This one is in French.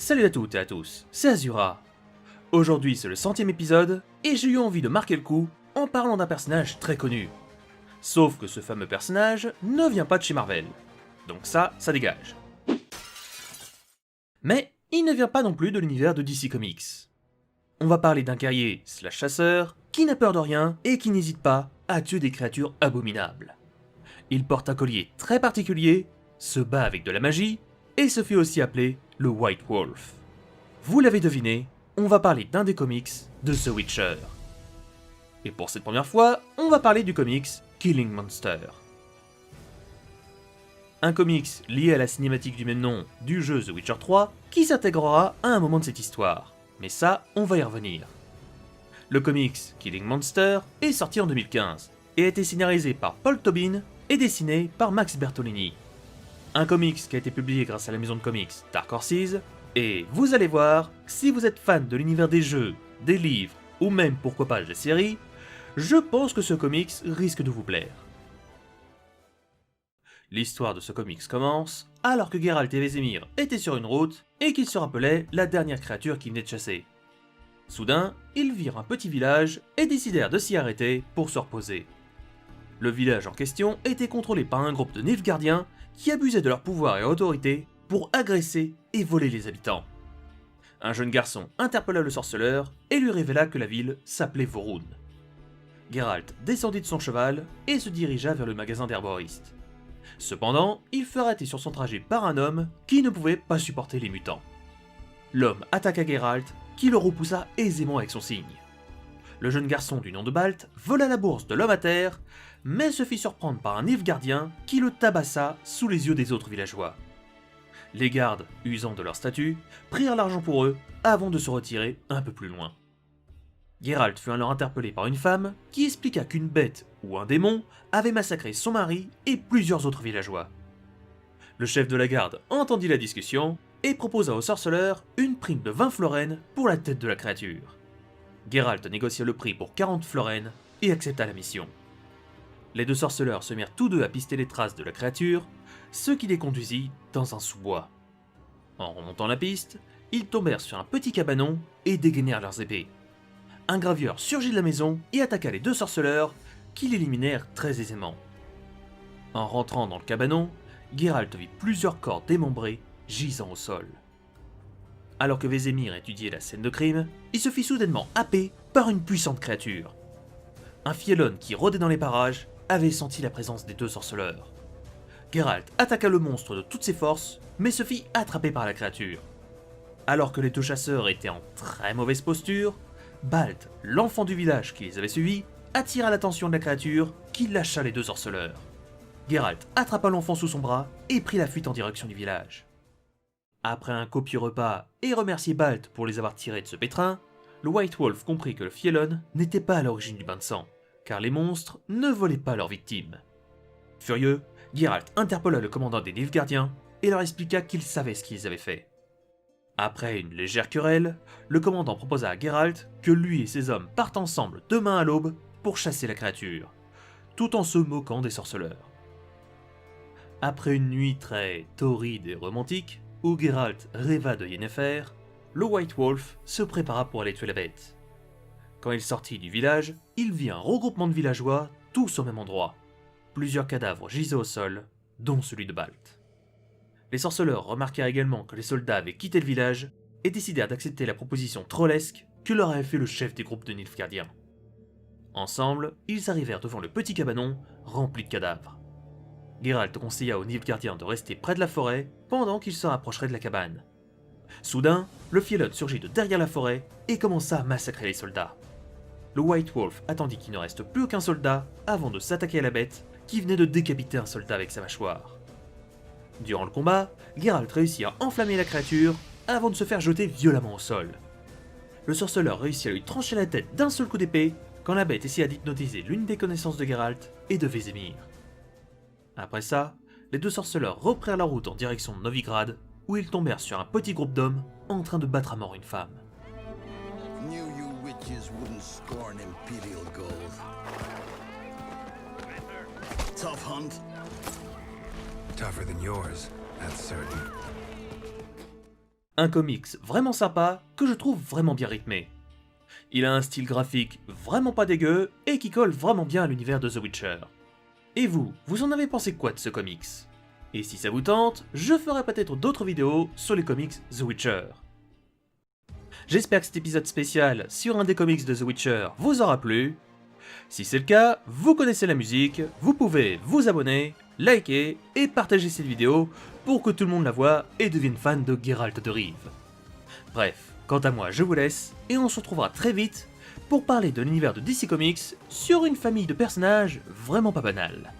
Salut à toutes et à tous, c'est Azura. Aujourd'hui c'est le 100e épisode, et j'ai eu envie de marquer le coup en parlant d'un personnage très connu. Sauf que ce fameux personnage ne vient pas de chez Marvel. Donc ça dégage. Mais il ne vient pas non plus de l'univers de DC Comics. On va parler d'un guerrier / chasseur qui n'a peur de rien et qui n'hésite pas à tuer des créatures abominables. Il porte un collier très particulier, se bat avec de la magie, et se fait aussi appeler le White Wolf. Vous l'avez deviné, on va parler d'un des comics de The Witcher. Et pour cette première fois, on va parler du comics Killing Monster. Un comics lié à la cinématique du même nom du jeu The Witcher 3 qui s'intégrera à un moment de cette histoire. Mais ça, on va y revenir. Le comics Killing Monster est sorti en 2015 et a été scénarisé par Paul Tobin et dessiné par Max Bertolini. Un comics qui a été publié grâce à la maison de comics Dark Horses, et vous allez voir, si vous êtes fan de l'univers des jeux, des livres, ou même pourquoi pas des séries, je pense que ce comics risque de vous plaire. L'histoire de ce comics commence alors que Geralt et Vesemir étaient sur une route et qu'ils se rappelaient la dernière créature qu'ils venaient de chasser. Soudain, ils virent un petit village et décidèrent de s'y arrêter pour se reposer. Le village en question était contrôlé par un groupe de Nilfgaardiens qui abusaient de leur pouvoir et autorité pour agresser et voler les habitants. Un jeune garçon interpella le sorceleur et lui révéla que la ville s'appelait Vorun. Geralt descendit de son cheval et se dirigea vers le magasin d'herboristes. Cependant, il fut arrêté sur son trajet par un homme qui ne pouvait pas supporter les mutants. L'homme attaqua Geralt, qui le repoussa aisément avec son signe. Le jeune garçon du nom de Balt vola la bourse de l'homme à terre, mais se fit surprendre par un Nilfgaardien qui le tabassa sous les yeux des autres villageois. Les gardes, usant de leur statut, prirent l'argent pour eux avant de se retirer un peu plus loin. Geralt fut alors interpellé par une femme qui expliqua qu'une bête ou un démon avait massacré son mari et plusieurs autres villageois. Le chef de la garde entendit la discussion et proposa au sorceleur une prime de 20 florins pour la tête de la créature. Geralt négocia le prix pour 40 florins et accepta la mission. Les deux sorceleurs se mirent tous deux à pister les traces de la créature, ce qui les conduisit dans un sous-bois. En remontant la piste, ils tombèrent sur un petit cabanon et dégainèrent leurs épées. Un gravieur surgit de la maison et attaqua les deux sorceleurs, qui l'éliminèrent très aisément. En rentrant dans le cabanon, Geralt vit plusieurs corps démembrés gisant au sol. Alors que Vesemir étudiait la scène de crime, il se fit soudainement happer par une puissante créature. Un Fiellon qui rôdait dans les parages avait senti la présence des deux sorceleurs. Geralt attaqua le monstre de toutes ses forces, mais se fit attraper par la créature. Alors que les deux chasseurs étaient en très mauvaise posture, Balt, l'enfant du village qui les avait suivis, attira l'attention de la créature qui lâcha les deux sorceleurs. Geralt attrapa l'enfant sous son bras et prit la fuite en direction du village. Après un copieux repas et remercier Balt pour les avoir tirés de ce pétrin, le White Wolf comprit que le Fiellon n'était pas à l'origine du bain de sang, car les monstres ne volaient pas leurs victimes. Furieux, Geralt interpella le commandant des Nilfgaardiens et leur expliqua qu'il savait ce qu'ils avaient fait. Après une légère querelle, le commandant proposa à Geralt que lui et ses hommes partent ensemble demain à l'aube pour chasser la créature, tout en se moquant des sorceleurs. Après une nuit très torride et romantique, où Geralt rêva de Yennefer, le White Wolf se prépara pour aller tuer la bête. Quand il sortit du village, il vit un regroupement de villageois, tous au même endroit. Plusieurs cadavres gisaient au sol, dont celui de Balt. Les sorceleurs remarquèrent également que les soldats avaient quitté le village et décidèrent d'accepter la proposition trollesque que leur avait fait le chef des groupes de Nilfgaardiens. Ensemble, ils arrivèrent devant le petit cabanon rempli de cadavres. Geralt conseilla aux Nilfgaardiens de rester près de la forêt pendant qu'ils se rapprocheraient de la cabane. Soudain, le Fiellon surgit de derrière la forêt et commença à massacrer les soldats. Le White Wolf attendit qu'il ne reste plus aucun soldat avant de s'attaquer à la bête qui venait de décapiter un soldat avec sa mâchoire. Durant le combat, Geralt réussit à enflammer la créature avant de se faire jeter violemment au sol. Le sorceleur réussit à lui trancher la tête d'un seul coup d'épée quand la bête essaya d'hypnotiser l'une des connaissances de Geralt et de Vesemir. Après ça, les deux sorceleurs reprirent la route en direction de Novigrad, où ils tombèrent sur un petit groupe d'hommes en train de battre à mort une femme. Knew you witches wouldn't scorn imperial gold. Tough hunt. Tougher than yours, that's certain. Un comics vraiment sympa que je trouve vraiment bien rythmé. Il a un style graphique vraiment pas dégueu et qui colle vraiment bien à l'univers de The Witcher. Et vous en avez pensé quoi de ce comics? Et si ça vous tente, je ferai peut-être d'autres vidéos sur les comics The Witcher. J'espère que cet épisode spécial sur un des comics de The Witcher vous aura plu. Si c'est le cas, vous connaissez la musique, vous pouvez vous abonner, liker et partager cette vidéo pour que tout le monde la voie et devienne fan de Geralt de Rive. Bref, quant à moi je vous laisse et on se retrouvera très vite pour parler de l'univers de DC Comics sur une famille de personnages vraiment pas banals.